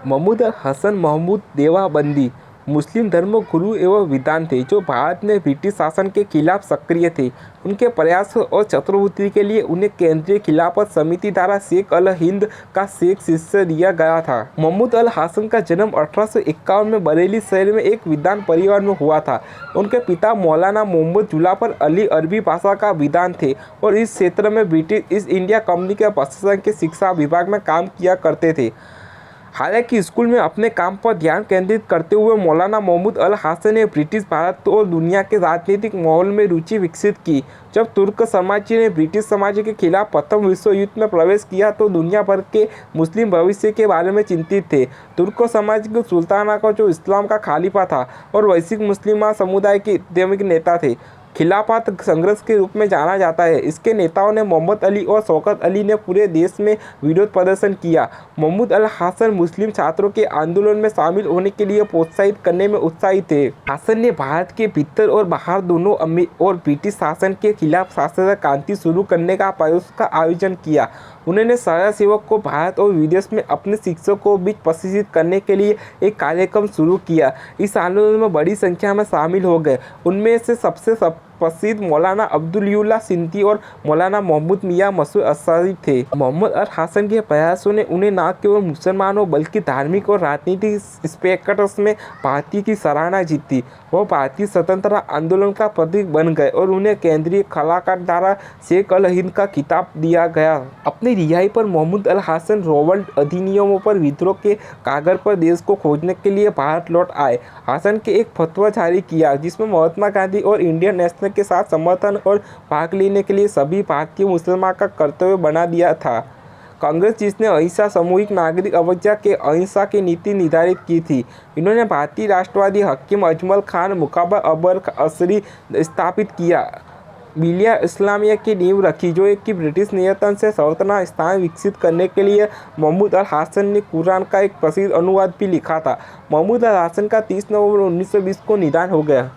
महमूद अल हसन महमूद देवबंदी मुस्लिम धर्म गुरु एवं विद्वान थे जो भारत में ब्रिटिश शासन के खिलाफ सक्रिय थे। उनके प्रयास और चतुर्बुद्धि के लिए उन्हें केंद्रीय खिलाफत समिति द्वारा शेख अल हिंद का शेख शिष्य दिया गया था। महमूद अल हसन का जन्म 1851 में बरेली शहर में एक विद्वान परिवार में हुआ था। उनके पिता मौलाना मोहम्मद जुल्फर अली अरबी भाषा का विद्वान थे और इस क्षेत्र में ब्रिटिश ईस्ट इंडिया कंपनी के प्रशासन के शिक्षा विभाग में काम किया करते थे। हालांकि स्कूल में अपने काम पर ध्यान केंद्रित करते हुए मौलाना महमूद अल हसन ने ब्रिटिश भारत और दुनिया के राजनीतिक माहौल में रुचि विकसित की। जब तुर्क साम्राज्य ने ब्रिटिश साम्राज्य के खिलाफ प्रथम विश्व युद्ध में प्रवेश किया तो दुनिया भर के मुस्लिम भविष्य के बारे में चिंतित थे। तुर्क साम्राज्य के सुल्ताना को जो इस्लाम का खलीफा था और वैश्विक मुस्लिम समुदाय के धार्मिक नेता थे, खिलाफत संघर्ष के रूप में जाना जाता है। इसके नेताओं ने मोहम्मद अली और शौकत अली ने पूरे देश में विरोध प्रदर्शन किया। महमूद अल हसन मुस्लिम छात्रों के आंदोलन में शामिल होने के लिए प्रोत्साहित करने में उत्साहित थे। हसन ने भारत के भीतर और बाहर दोनों और ब्रिटिश शासन के खिलाफ शास्त्रीय क्रांति शुरू करने का प्रयास का आयोजन किया। उन्होंने स्वयंसेवक को भारत और विदेश में अपने शिक्षकों को बीच प्रशिक्षित करने के लिए एक कार्यक्रम शुरू किया। इस आंदोलन में बड़ी संख्या में शामिल हो गए। उनमें से सबसे प्रसिद्ध मौलाना अब्दुल्ला सिंधी और मौलाना मोहम्मद मियां मसूद अंसारी थे। मोहम्मद अल हसन के प्रयासों ने उन्हें न केवल मुसलमानों बल्कि धार्मिक और राजनीतिक स्पेक्ट्रम में भारतीय की सराहना जीती। वह भारतीय स्वतंत्रता आंदोलन का प्रतीक बन गए और उन्हें केंद्रीय कलाकार द्वारा शेख अल हिंद का खिताब दिया गया। अपनी रिहाई पर महमूद अल हसन रोवल्ट अधिनियमों पर विद्रोह के कागर पर देश को खोजने के लिए भारत लौट आए। हसन के एक फतवा जारी किया जिसमें महात्मा गांधी और इंडियन नेशनल के साथ समर्थन और भाग लेने के लिए सभी भारतीय मुसलमान का कर्तव्य बना दिया था। कांग्रेस जिसने अहिंसा सामूहिक नागरिक आवाज़ के अहिंसा की नीति निर्धारित की थी। इन्होंने भारतीय राष्ट्रवादी हकीम अजमल खान मुकब्बर अबर असरी स्थापित किया। मिलिया इस्लामिया की नींव रखी जो एक ब्रिटिश नियंत्रण से स्वतंत्र स्थान विकसित करने के लिए महमूद अल हसन ने कुरान का एक प्रसिद्ध अनुवाद भी लिखा था। महमूद अल हसन का 30 नवंबर 1920 को निधन हो गया।